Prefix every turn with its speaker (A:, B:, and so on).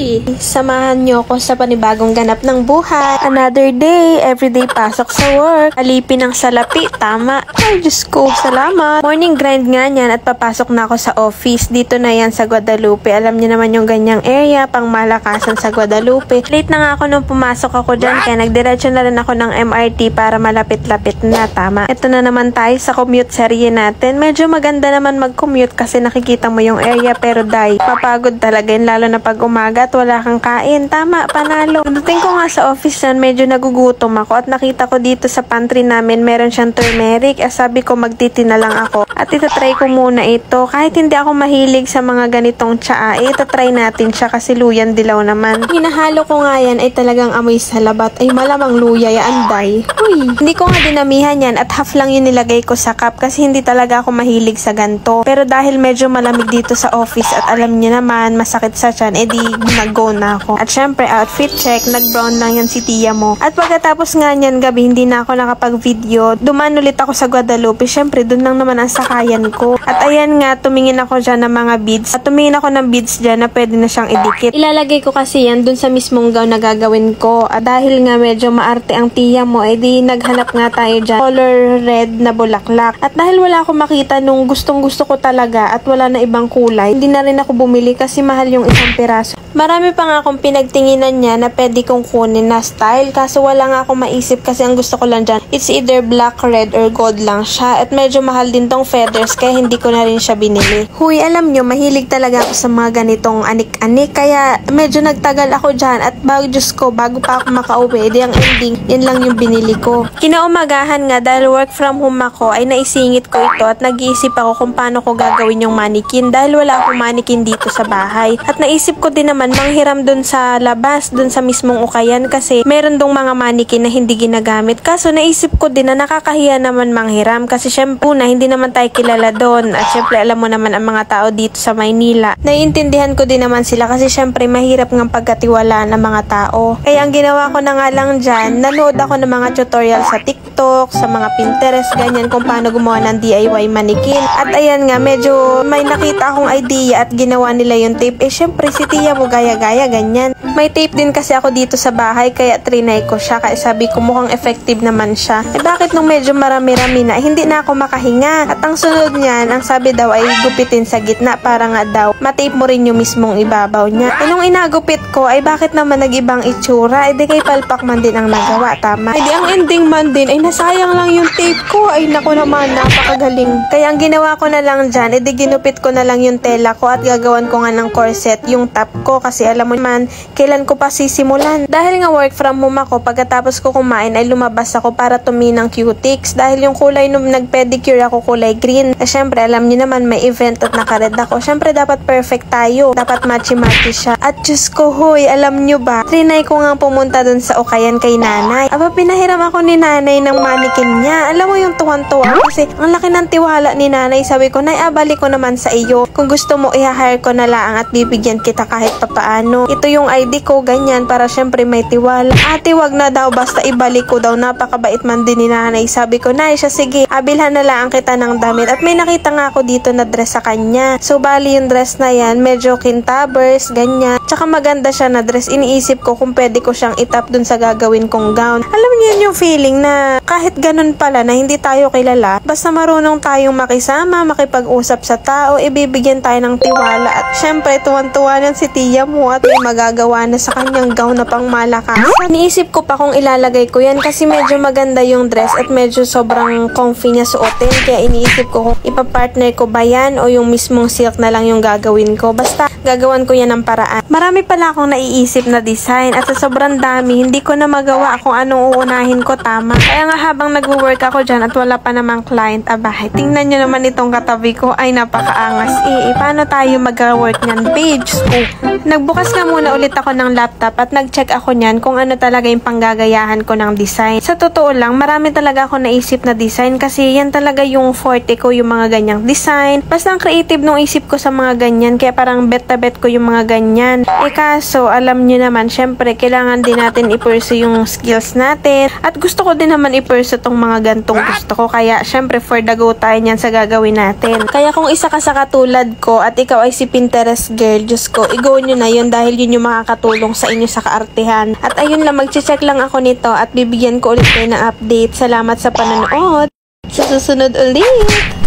A: Uy! Samahan niyo ako sa panibagong ganap ng buhay. Another day, everyday pasok sa work. Alipin ng salapi, tama. Ay, Diyos ko, salamat. Morning grind nga niyan at papasok na ako sa office. Dito na yan sa Guadalupe. Alam niyo naman yung ganyang area, pang malakasan sa Guadalupe. Late na nga ako nung pumasok ako dyan, kaya nagdiretso na rin ako ng MRT para malapit-lapit na, tama. Ito na naman tayo sa commute serye natin. Medyo maganda naman mag-commute kasi nakikita mo yung area, pero papagod talaga yun, lalo na pag umaga at wala kang kain. Tama, panalo. Pagdating ko nga sa office yan, medyo nagugutom ako at nakita ko dito sa pantry namin, meron siyang turmeric. Sabi ko magtiti na lang ako at itatry ko muna ito. Kahit hindi ako mahilig sa mga ganitong tsaa, itatry natin siya kasi luyan dilaw naman. Hinahalo ko nga yan ay talagang amoy sa labat. Ay malamang luya yan, day. Uy, hindi ko nga dinamihan yan at half lang yun nilagay ko sa cup kasi hindi talaga ako mahilig sa ganto. Pero dahil medyo malamig dito sa office at alam niyo naman, masakit sa tiyan, edi nag-go na ako. At syempre, outfit check, nag-brown lang yan si tiya mo. At pagkatapos nga niyan gabi, hindi na ako nakapag-video. Dumaan ulit ako sa Guadalupe. Syempre, dun lang naman ang sakayan ko. At ayan nga, tumingin ako dyan ng mga beads. At tumingin ako ng beads dyan na pwede na siyang idikit. Ilalagay ko kasi yan dun sa mismong gown na gagawin ko. At dahil nga medyo maarte ang tiya mo, edi naghanap nga tayo dyan color red na bulaklak. At dahil wala akong makita nung gustong-gusto ko talaga at wala na ibang kulay, hindi na rin ako bumili kasi mahal yung isang piraso. Marami pa nga akong pinagtinginan niya na pwede kong kunin na style, kaso wala nga akong maisip kasi ang gusto ko lang dyan, it's either black, red, or gold lang siya. At medyo mahal din tong feathers kaya hindi ko na rin siya binili. Huy, alam nyo, mahilig talaga ako sa mga ganitong anik-anik kaya medyo nagtagal ako dyan at Diyos ko, bago pa ako makauwi, di ang ending, yan lang yung binili ko. Kinaumagahan nga dahil work from home ako ay naisingit ko ito at nag-iisip ako kung paano ko gagawin yung mannequin dahil wala akong mannequin dito sa bahay. At naisip ko din naman manghiram dun sa labas, dun sa mismong ukayan kasi meron dong mga mannequin na hindi ginagamit. Kaso naisip ko din na nakakahiya naman manghiram kasi syempre na hindi naman tayo kilala doon at syempre alam mo naman ang mga tao dito sa Maynila. Naiintindihan ko din naman sila kasi syempre mahirap ng pagkatiwala ng mga tao. Kaya ang ginawa ko na nga lang dyan, nanood ako ng mga tutorial sa TikTok, sa mga Pinterest, ganyan kung paano gumawa ng DIY mannequin. At ayan nga, medyo may nakita akong idea at ginawa nila yung tape. Syempre si tiya mo gaya-gaya, ganyan. May tape din kasi ako dito sa bahay kaya trinay ko siya. Kaya sabi ko mukhang effective naman siya. Bakit nung medyo marami-rami na, hindi na ako makahinga. At ang sunod niyan, ang sabi daw ay gupitin sa gitna para nga daw matape mo rin yung mismong ibabaw niya. Nung inagupit ko, ay bakit naman nag-ibang itsura? Di kay palpak man din ang nagawa, tama? Di ang ending man din, ay nasayang lang yung tape ko. Ay naku naman, napakagaling. Kaya ang ginawa ko na lang dyan, di ginupit ko na lang yung tela ko at gagawan ko nga ng corset yung top ko kasi alam mo naman, kailan ko pa sisimulan. Dahil nga work from home ako, pagkatapos ko kumain ay lumabas ako para tuminang cutics dahil yung kulay nung nag-pedicure ako kulay green. Syempre, alam niyo naman may event at naka-red ako. Syempre, dapat perfect tayo. Dapat matchy-matchy siya. At Diyos ko, hoy, alam niyo ba, trinay ko nga pumunta dun sa ukayan kay nanay. Aba, pinahiram ako ni nanay ng mannequin niya. Alam mo yung tuwan-tuwa kasi ang laki ng tiwala ni nanay. Sabi ko, nay, abalik ko naman sa iyo. Kung gusto mo, i-hire ko na lang at bibigyan kita kahit papaano. Ito yung ID ko, ganyan, para syempre may tiwala. Ate, wag na daw, basta ibalik ko daw. Napakabait man din ni nanay. Sabi ko, nay, siya sige, abilhan na lang kita ng damit. At may nakita nga ako dito na dress sa kanya. So, bali yung dress na yan, medyo kintabers, ganyan. Tsaka maganda siya na dress. Iniisip ko kung pwede ko siyang itap dun sa gagawin kong gown. Alam niyo yung feeling na kahit ganun pala na hindi tayo kilala, basta marunong tayong makisama, makipag-usap sa tao, ibibigyan tayo ng tiwala. At syempre, tuwan-tuwa ng si tiya mo at may magagawa na sa kanyang gown na pang malakas. Niisip ko pa kung ilalagay ko yan kasi medyo maganda yung dress at medyo sobrang comfy niya suotin. Kaya iniisip ko kung ipapartner ko ba yan o yung mismong silk na lang yung gagawin ko. Basta gagawan ko yan ng paraan. Marami pala akong naiisip na design at sa sobrang dami, hindi ko na magawa kung anong uunahin ko, tama. Kaya nga habang nag-work ako dyan at wala pa namang client, abahay, tingnan nyo naman itong katabi ko, ay napakaangas. Paano tayo mag-work nyan, page? Nagbukas nga muna ulit ako ako ng laptop at nag-check ako niyan kung ano talaga yung panggagayahan ko ng design. Sa totoo lang, marami talaga ako naisip na design kasi yan talaga yung forte ko, yung mga ganyang design. Basta ang creative nung isip ko sa mga ganyan, kaya parang bet na bet ko yung mga ganyan. Kaso, alam nyo naman, syempre, kailangan din natin i-pursue yung skills natin. At gusto ko din naman i-pursue tong mga gantong gusto ko. Kaya, syempre, for the go tayo niyan sa gagawin natin. Kaya kung isa ka sa katulad ko at ikaw ay si Pinterest girl, Diyos ko, i-go nyo na yun dahil yun yung makakatulong sa inyo sa kaartehan. At ayun lang, mag-check lang ako nito at bibigyan ko ulit kayo ng update. Salamat sa panonood. Sa susunod ulit!